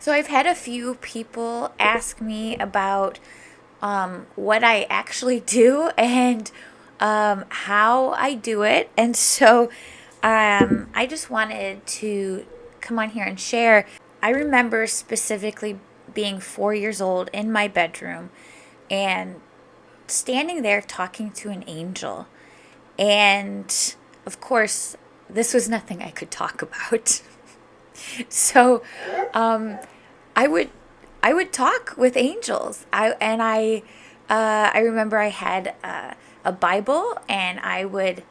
So I've had a few people ask me about what I actually do and how I do it. And so I just wanted to come on here and share. I remember specifically being 4 years old in my bedroom and standing there talking to an angel. And of course, this was nothing I could talk about. So um, I would I would talk with angels. I remember I had a Bible, and I would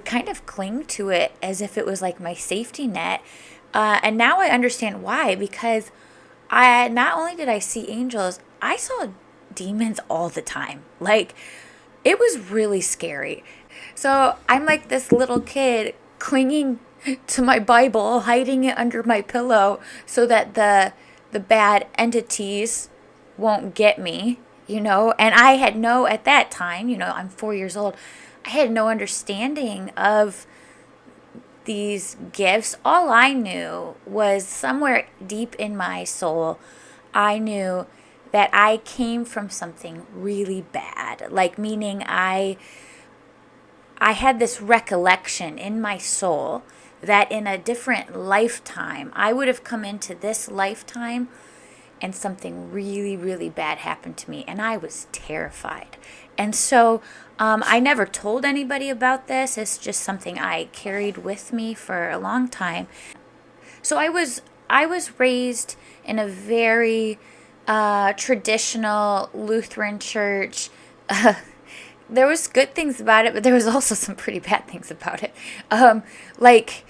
kind of cling to it as if it was like my safety net. And now I understand why, because I not only did I see angels, I saw demons all the time. Like, it was really scary. So I'm like this little kid clinging to my Bible, hiding it under my pillow so that the bad entities won't get me, And I had no, at that time, I'm 4 years old, I had no understanding of these gifts. All I knew was somewhere deep in my soul, I knew that I came from something really bad. Like, meaning I had this recollection in my soul that in a different lifetime, I would have come into this lifetime and something really, really bad happened to me. And I was terrified. And so I never told anybody about this. It's just something I carried with me for a long time. So I was raised in a very traditional Lutheran church. There was good things about it, but there was also some pretty bad things about it. Like,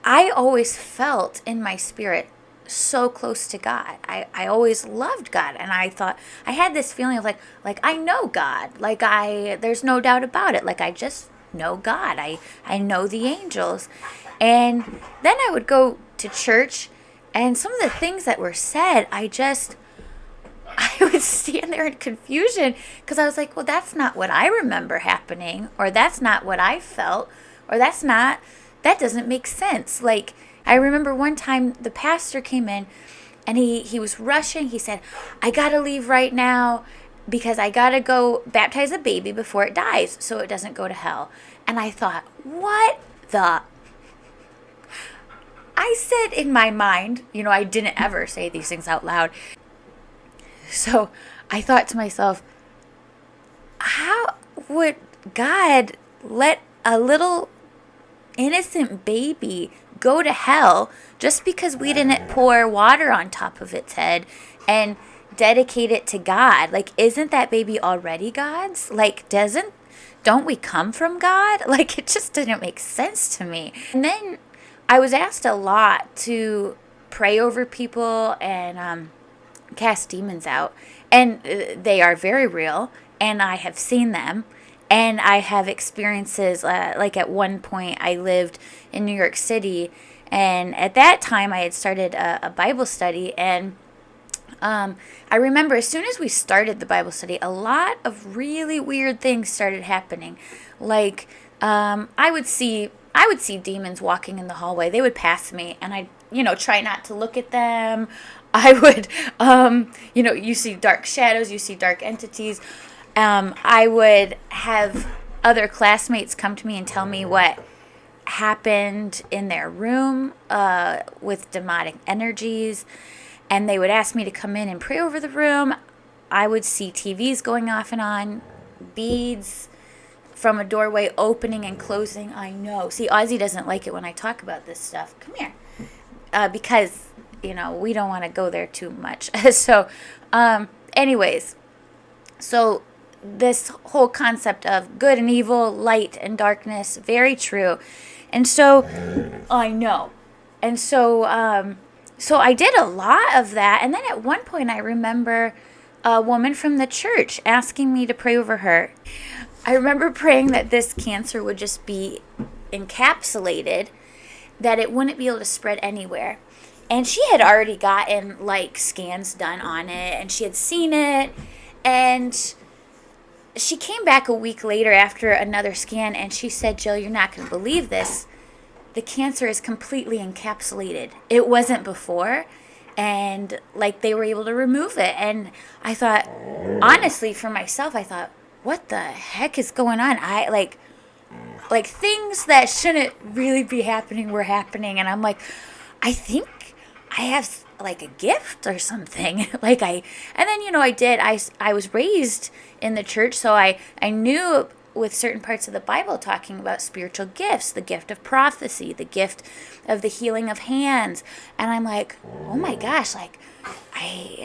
I always felt in my spirit so close to God. I always loved God, and I thought I had this feeling of like I know God. Like, there's no doubt about it. Like, I just know God. I know the angels. And then I would go to church, and some of the things that were said, I would stand there in confusion, because I was like, well, that's not what I remember happening, or that's not what I felt, or that doesn't make sense. Like, I remember one time the pastor came in, and he was rushing. He said, I got to leave right now because I got to go baptize a baby before it dies so it doesn't go to hell. And I thought, what the? I said in my mind, I didn't ever say these things out loud. So I thought to myself, how would God let a little innocent baby go to hell just because we didn't pour water on top of its head and dedicate it to God? Like, isn't that baby already God's? Like, don't we come from God? Like, it just didn't make sense to me. And then I was asked a lot to pray over people and cast demons out, and they are very real, and I have seen them, and I have experiences. Like, at one point I lived in New York City, and at that time I had started a Bible study, and I remember as soon as we started the Bible study, a lot of really weird things started happening. Like, I would see demons walking in the hallway. They would pass me, and I'd try not to look at them. I would, you see dark shadows, you see dark entities. I would have other classmates come to me and tell me what happened in their room with demonic energies. And they would ask me to come in and pray over the room. I would see TVs going off and on, beads from a doorway opening and closing. I know. See, Ozzy doesn't like it when I talk about this stuff. Come here. Because we don't want to go there too much. So, anyways, so this whole concept of good and evil, light and darkness, very true. And so, I know. And so, so I did a lot of that. And then at one point, I remember a woman from the church asking me to pray over her. I remember praying that this cancer would just be encapsulated, that it wouldn't be able to spread anywhere. And she had already gotten like scans done on it, and she had seen it, and she came back a week later after another scan, and she said, Jill, you're not going to believe this. The cancer is completely encapsulated. It wasn't before. and like they were able to remove it. And I thought, honestly, for myself, I thought, what the heck is going on? I like things that shouldn't really be happening were happening, and I'm like, I think I have like a gift or something. And then I was raised in the church, so I knew with certain parts of the Bible talking about spiritual gifts, the gift of prophecy, the gift of the healing of hands. And I'm like, oh my gosh, like I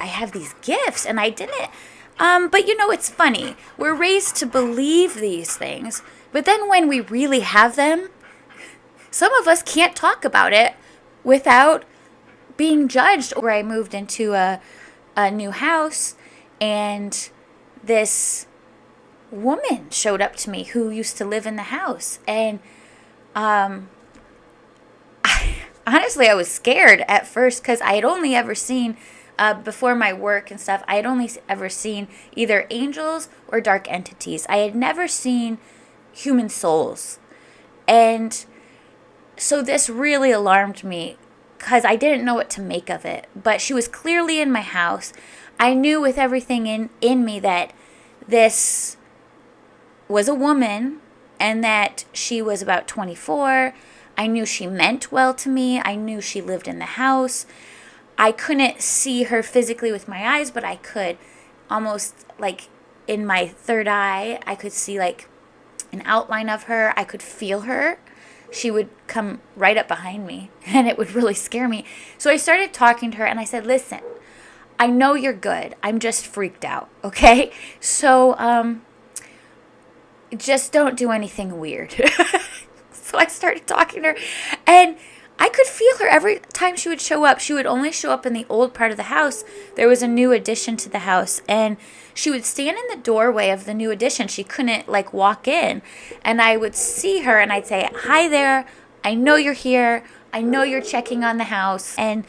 have these gifts, and I didn't. But it's funny. We're raised to believe these things, but then when we really have them, some of us can't talk about it without being judged. Where I moved into a new house, and this woman showed up to me who used to live in the house, and honestly, I was scared at first because I had only ever seen, before my work and stuff, I had only ever seen either angels or dark entities. I had never seen human souls. And so this really alarmed me because I didn't know what to make of it. But she was clearly in my house. I knew with everything in me that this was a woman and that she was about 24. I knew she meant well to me. I knew she lived in the house. I couldn't see her physically with my eyes, but I could almost, like, in my third eye, I could see like an outline of her. I could feel her. She would come right up behind me, and it would really scare me. So I started talking to her, and I said, listen, I know you're good. I'm just freaked out, okay? So just don't do anything weird. So I started talking to her, and I could feel her every time she would show up. She would only show up in the old part of the house. There was a new addition to the house, and she would stand in the doorway of the new addition. She couldn't like walk in, and I would see her, and I'd say, hi there, I know you're here. I know you're checking on the house. And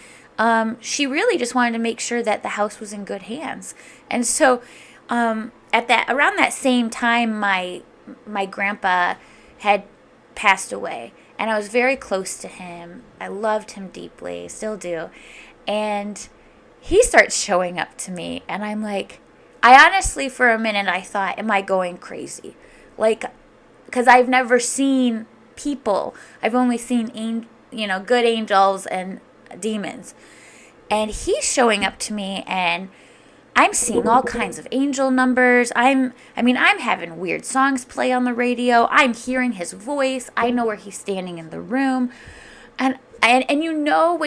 she really just wanted to make sure that the house was in good hands. And so around that same time, my grandpa had passed away, and I was very close to him. I loved him deeply, still do. And he starts showing up to me, and I'm like, I honestly, for a minute, I thought, am I going crazy? Like, because I've never seen people. I've only seen, good angels and demons. And he's showing up to me, and I'm seeing all kinds of angel numbers. I'm having weird songs play on the radio. I'm hearing his voice. I know where he's standing in the room. And when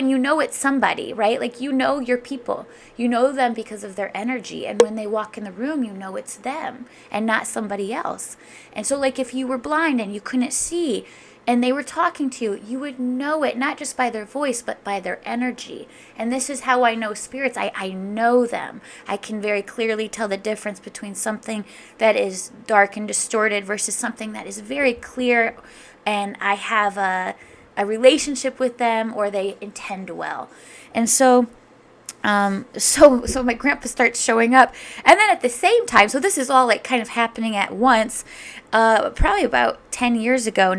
you know it's somebody, right? Like, your people. You know them because of their energy. And when they walk in the room, you know it's them and not somebody else. And so, like, if you were blind and you couldn't see and they were talking to you, you would know it, not just by their voice, but by their energy. And this is how I know spirits. I know them. I can very clearly tell the difference between something that is dark and distorted versus something that is very clear, and I have a relationship with them, or they intend well. And so my grandpa starts showing up, and then at the same time, so this is all like kind of happening at once, probably about 9 years ago,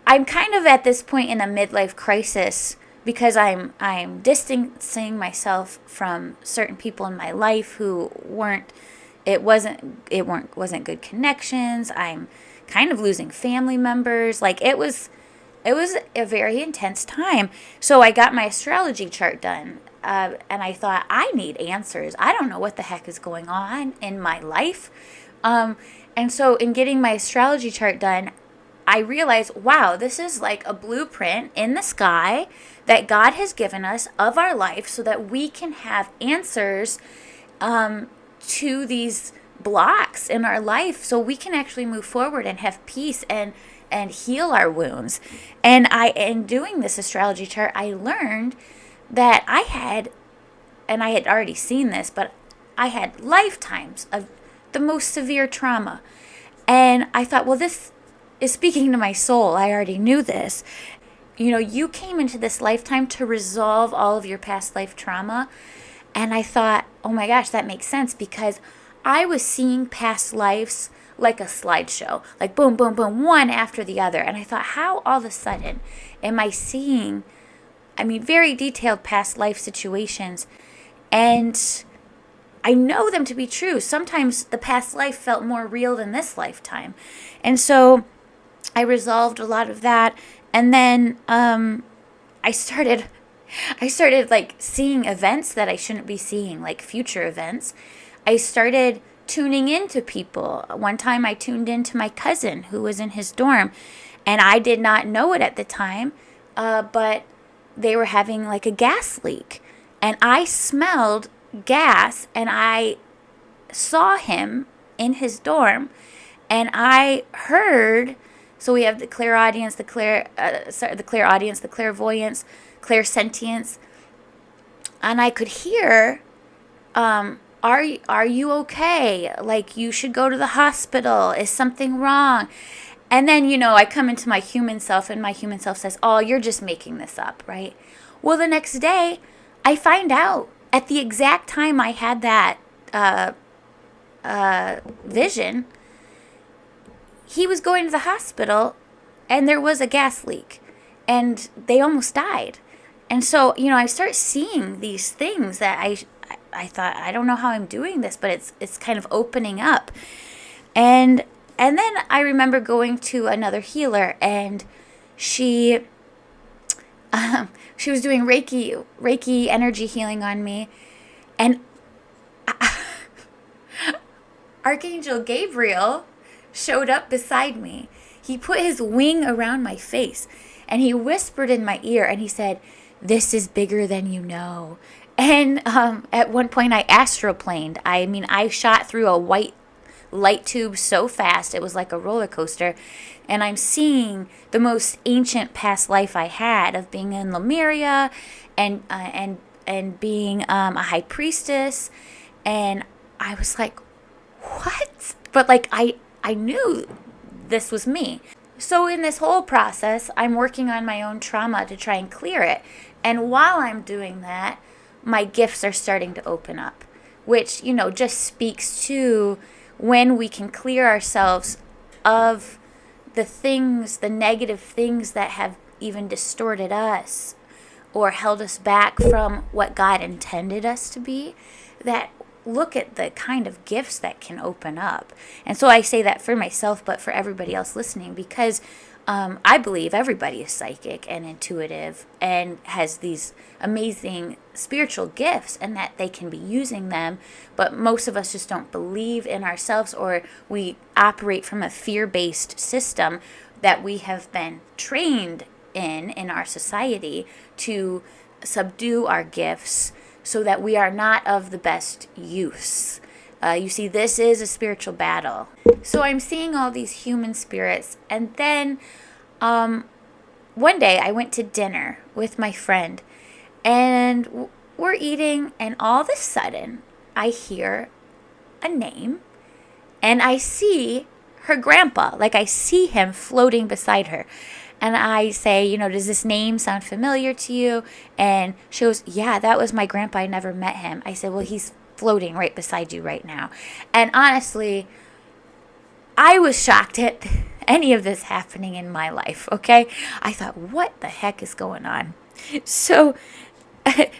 I'm kind of at this point in a midlife crisis because I'm distancing myself from certain people in my life who wasn't good connections. I'm kind of losing family members. Like, it was a very intense time. So I got my astrology chart done, and I thought, I need answers. I don't know what the heck is going on in my life. And so in getting my astrology chart done, I realized, wow, this is like a blueprint in the sky that God has given us of our life so that we can have answers to these blocks in our life, so we can actually move forward and have peace and heal our wounds. And in doing this astrology chart, I learned that I had already seen this, but I had lifetimes of the most severe trauma. And I thought, well, this is speaking to my soul. I already knew this. You came into this lifetime to resolve all of your past life trauma. And I thought, oh my gosh, that makes sense, because I was seeing past lives like a slideshow, like boom, boom, boom, one after the other. And I thought, how all of a sudden am I seeing very detailed past life situations. And I know them to be true. Sometimes the past life felt more real than this lifetime. And so I resolved a lot of that. And then I started like seeing events that I shouldn't be seeing, like future events. I started tuning into people. One time I tuned into my cousin who was in his dorm, and I did not know it at the time, but they were having like a gas leak. And I smelled gas, and I saw him in his dorm, and I heard. So we have the clairaudience, the clairaudience, the clairvoyance, clairsentience, and I could hear, are you okay? Like, you should go to the hospital. Is something wrong? And then, I come into my human self, and my human self says, oh, you're just making this up, right? Well, the next day, I find out at the exact time I had that vision, he was going to the hospital, and there was a gas leak, and they almost died. And so, I start seeing these things that I thought, I don't know how I'm doing this, but it's kind of opening up. And then I remember going to another healer, and she was doing Reiki energy healing on me, and Archangel Gabriel showed up beside me. He put his wing around my face, and he whispered in my ear, and he said, "This is bigger than you know." And at one point I astroplaned. I shot through a white light tube so fast it was like a roller coaster, and I'm seeing the most ancient past life I had of being in Lemuria and being a high priestess. And I was like, what? But like I knew this was me. So in this whole process, I'm working on my own trauma to try and clear it. And while I'm doing that, my gifts are starting to open up, which, just speaks to when we can clear ourselves of the negative things that have even distorted us or held us back from what God intended us to be, that look at the kind of gifts that can open up. And so I say that for myself, but for everybody else listening, because I believe everybody is psychic and intuitive and has these amazing spiritual gifts, and that they can be using them, but most of us just don't believe in ourselves, or we operate from a fear-based system that we have been trained in our society to subdue our gifts so that we are not of the best use. You see, this is a spiritual battle. So I'm seeing all these human spirits. And then one day I went to dinner with my friend, and we're eating, and all of a sudden I hear a name, and I see her grandpa. Like, I see him floating beside her. And I say, does this name sound familiar to you? And she goes, yeah, that was my grandpa. I never met him. I said, well, he's floating right beside you right now. And honestly, I was shocked at any of this happening in my life, okay? I thought, what the heck is going on? So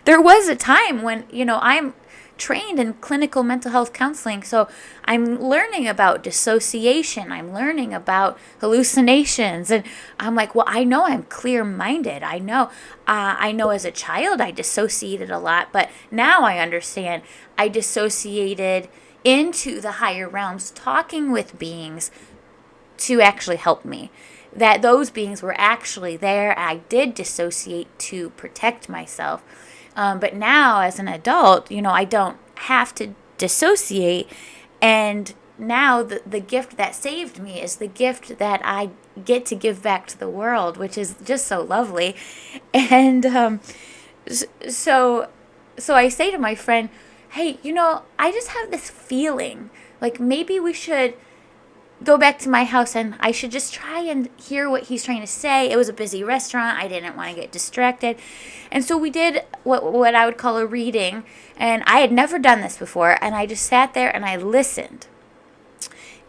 there was a time when, I'm trained in clinical mental health counseling, so I'm learning about dissociation, I'm learning about hallucinations, and I'm like, well, I know I'm clear-minded. I know as a child I dissociated a lot, but now I understand I dissociated into the higher realms, talking with beings to actually help me. That those beings were actually there. I did dissociate to protect myself. But now, as an adult, I don't have to dissociate. And now the gift that saved me is the gift that I get to give back to the world, which is just so lovely. And so I say to my friend, hey, I just have this feeling like maybe we should go back to my house and I should just try and hear what he's trying to say. It was a busy restaurant. I didn't want to get distracted. And so we did what I would call a reading. And I had never done this before. And I just sat there and I listened.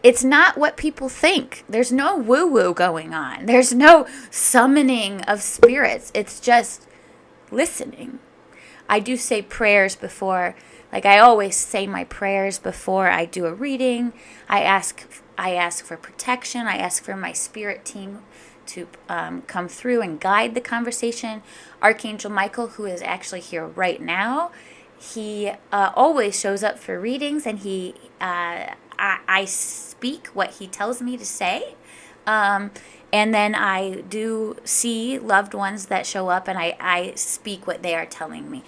It's not what people think. There's no woo-woo going on. There's no summoning of spirits. It's just listening. I do say prayers before, like I always say my prayers before I do a reading. I ask for protection. I ask for my spirit team to come through and guide the conversation. Archangel Michael, who is actually here right now, he always shows up for readings, and I speak what he tells me to say. And then I do see loved ones that show up, and I speak what they are telling me.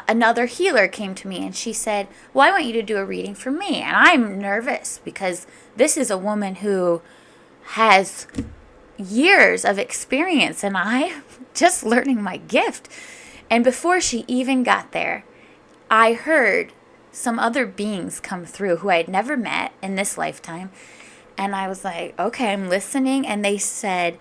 Another healer came to me and she said, well, I want you to do a reading for me. And I'm nervous because this is a woman who has years of experience and I'm just learning my gift. And before she even got there, I heard some other beings come through who I had never met in this lifetime. And I was like, okay, I'm listening. And they said,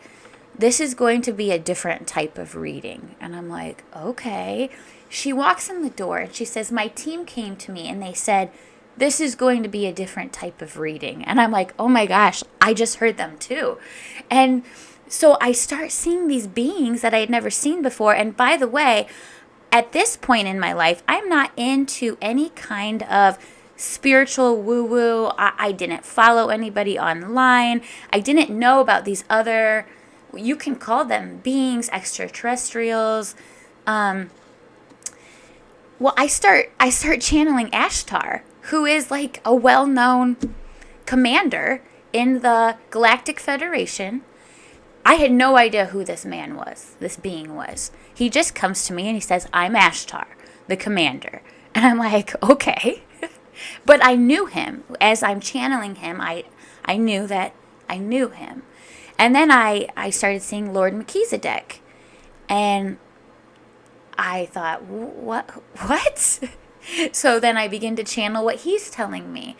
this is going to be a different type of reading. And I'm like, okay. She walks in the door and she says, my team came to me and they said, this is going to be a different type of reading. And I'm like, oh my gosh, I just heard them too. And so I start seeing these beings that I had never seen before. And by the way, at this point in my life, I'm not into any kind of spiritual woo-woo. I didn't follow anybody online. I didn't know about these other, you can call them beings, extraterrestrials. Well, I start channeling Ashtar, who is like a well-known commander in the Galactic Federation. I had no idea who this man was, this being was. He just comes to me and he says, I'm Ashtar, the commander. And I'm like, okay. But I knew him. As I'm channeling him, I knew that I knew him. And then I started seeing Lord Melchizedek. And I thought, what? So then I begin to channel what he's telling me.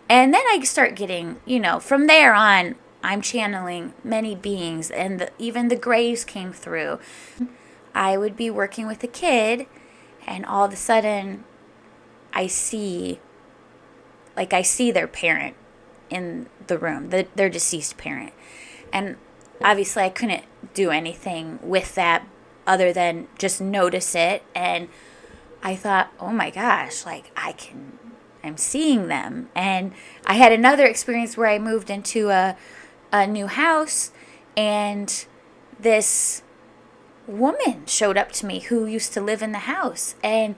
And then I start getting, from there on, I'm channeling many beings. And even the Greys came through. I would be working with a kid, and all of a sudden, I see their parent in the room, their deceased parent. And obviously I couldn't do anything with that other than just notice it. And I thought, oh my gosh, I'm seeing them. And I had another experience where I moved into a new house, and this woman showed up to me who used to live in the house. And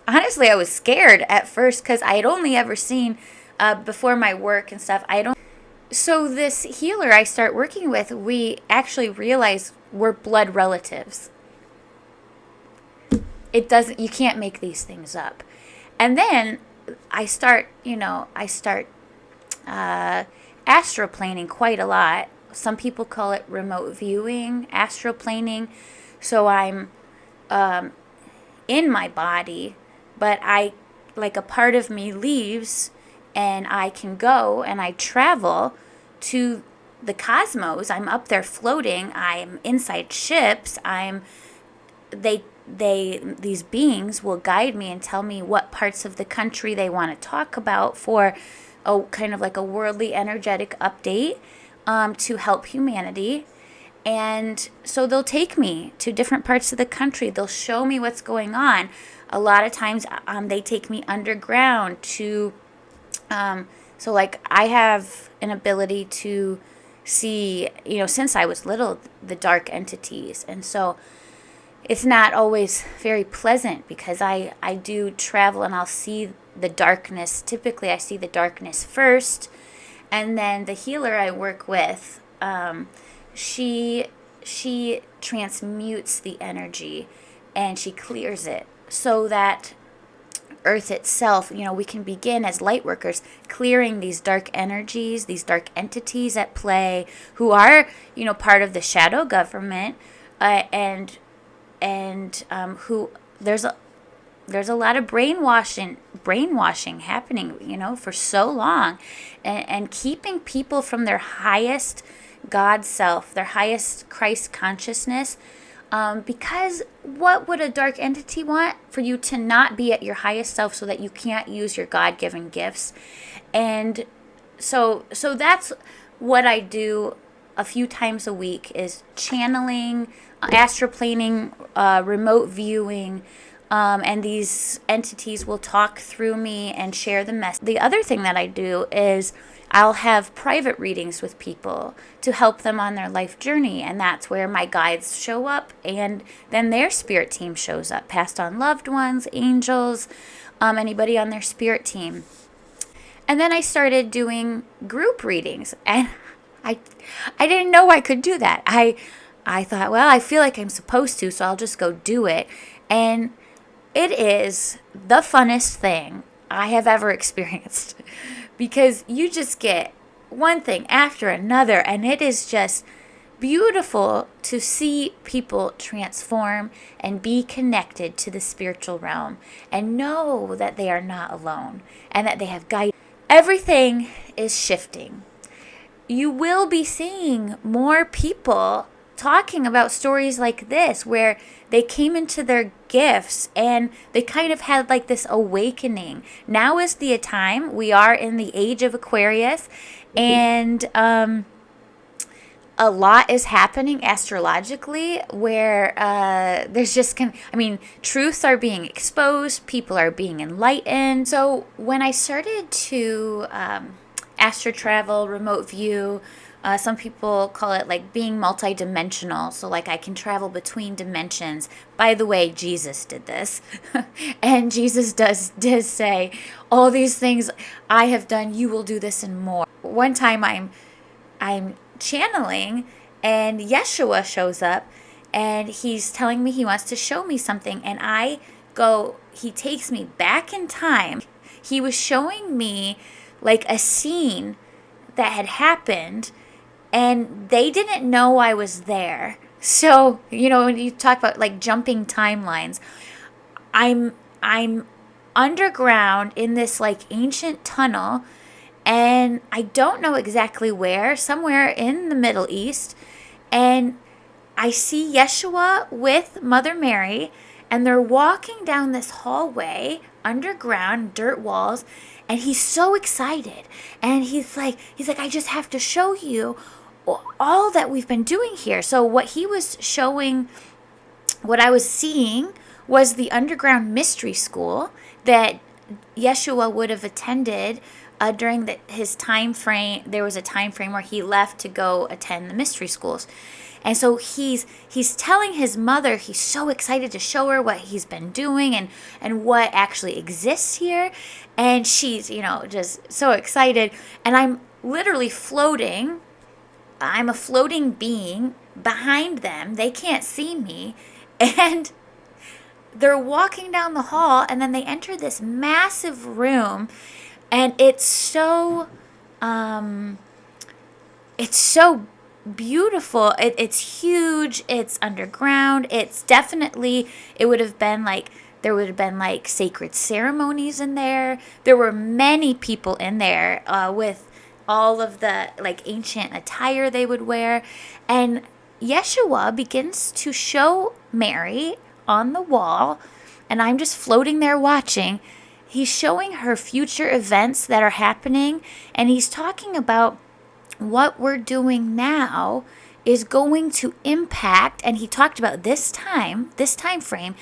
honestly, I was scared at first because I had only ever seen, before my work and stuff, so this healer I start working with, we actually realize we're blood relatives. You can't make these things up. And then I start astroplaning quite a lot. Some people call it remote viewing, astroplaning. So I'm in my body, but a part of me leaves, and I can go and I travel to the cosmos. I'm up there floating. I'm inside ships. These beings will guide me and tell me what parts of the country they want to talk about for a kind of like a worldly energetic update, to help humanity. And so they'll take me to different parts of the country. They'll show me what's going on. A lot of times they take me underground to, so like I have an ability to see, since I was little, the dark entities. And so it's not always very pleasant because I do travel and I'll see the darkness. Typically I see the darkness first, and then the healer I work with, she transmutes the energy and she clears it so that Earth itself, we can begin as light workers clearing these dark energies, these dark entities at play who are, part of the shadow government, and who there's a lot of brainwashing happening, for so long, and keeping people from their highest God self, their highest Christ consciousness, because what would a dark entity want? For you to not be at your highest self so that you can't use your God-given gifts. And so that's what I do a few times a week is channeling, astroplaning, remote viewing, and these entities will talk through me and share the message. The other thing that I do is I'll have private readings with people to help them on their life journey. And that's where my guides show up, and then their spirit team shows up, passed on loved ones, angels, anybody on their spirit team. And then I started doing group readings, and I didn't know I could do that. I thought, well, I feel like I'm supposed to, so I'll just go do it. And it is the funnest thing I have ever experienced, because you just get one thing after another, and it is just beautiful to see people transform and be connected to the spiritual realm and know that they are not alone and that they have guidance. Everything is shifting. You will be seeing more people talking about stories like this, where they came into their gifts and they kind of had like this awakening. Now is the time. We are in the age of Aquarius, and a lot is happening astrologically, where there's just, truths are being exposed, people are being enlightened. So when I started to astro travel, remote view, some people call it like being multidimensional. So like I can travel between dimensions. By the way, Jesus did this. And Jesus does say, all these things I have done, you will do this and more. One time I'm channeling, and Yeshua shows up, and he's telling me he wants to show me something, and he takes me back in time. He was showing me like a scene that had happened, and they didn't know I was there. So, when you talk about like jumping timelines, I'm underground in this like ancient tunnel, and I don't know exactly where, somewhere in the Middle East. And I see Yeshua with Mother Mary, and they're walking down this hallway, underground, dirt walls, and he's so excited. And he's like, I just have to show you all that we've been doing here. So what he was showing, what I was seeing, was the underground mystery school that Yeshua would have attended during his time frame. There was a time frame where he left to go attend the mystery schools. And so he's telling his mother, he's so excited to show her what he's been doing and what actually exists here. And she's, just so excited. And I'm literally floating. I'm a floating being behind them. They can't see me. And they're walking down the hall, and then they enter this massive room. And it's so beautiful. It's huge. It's underground. It's definitely, there would have been like sacred ceremonies in there. There were many people in there with all of the like ancient attire they would wear. And Yeshua begins to show Mary on the wall, and I'm just floating there watching. He's showing her future events that are happening, and he's talking about what we're doing now is going to impact, and he talked about this time frame,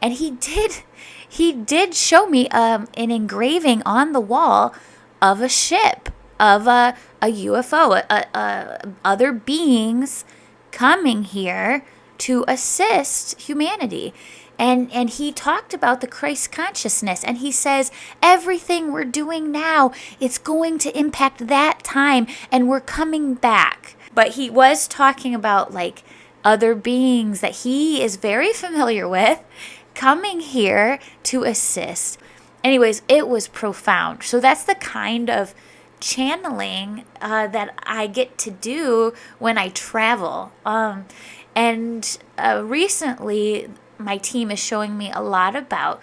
and he did show me an engraving on the wall of a ship, of a UFO, other beings coming here to assist humanity. And he talked about the Christ consciousness, and he says everything we're doing now, it's going to impact that time, and we're coming back. But he was talking about like other beings that he is very familiar with coming here to assist. Anyways, it was profound. So that's the kind of channeling that I get to do when I travel. And recently, my team is showing me a lot about,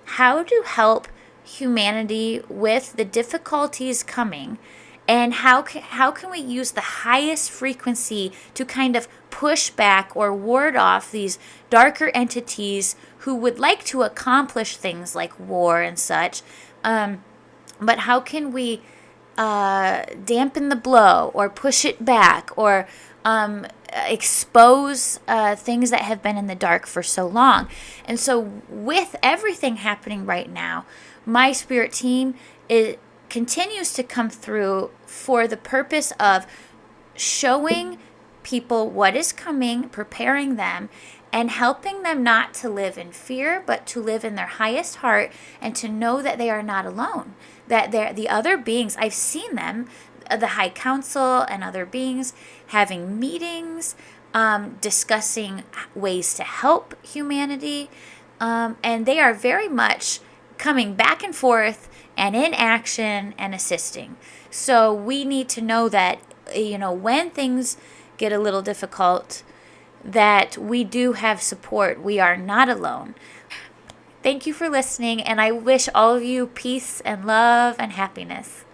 how to help humanity with the difficulties coming, and how can we use the highest frequency to kind of push back or ward off these darker entities who would like to accomplish things like war and such. But how can we dampen the blow or push it back or expose things that have been in the dark for so long. And so with everything happening right now, my spirit team continues to come through for the purpose of showing people what is coming, preparing them, and helping them not to live in fear, but to live in their highest heart and to know that they are not alone. That the other beings, I've seen them, the High Council and other beings having meetings, discussing ways to help humanity, and they are very much coming back and forth and in action and assisting. So we need to know that, when things get a little difficult, that we do have support. We are not alone. Thank you for listening, and I wish all of you peace and love and happiness.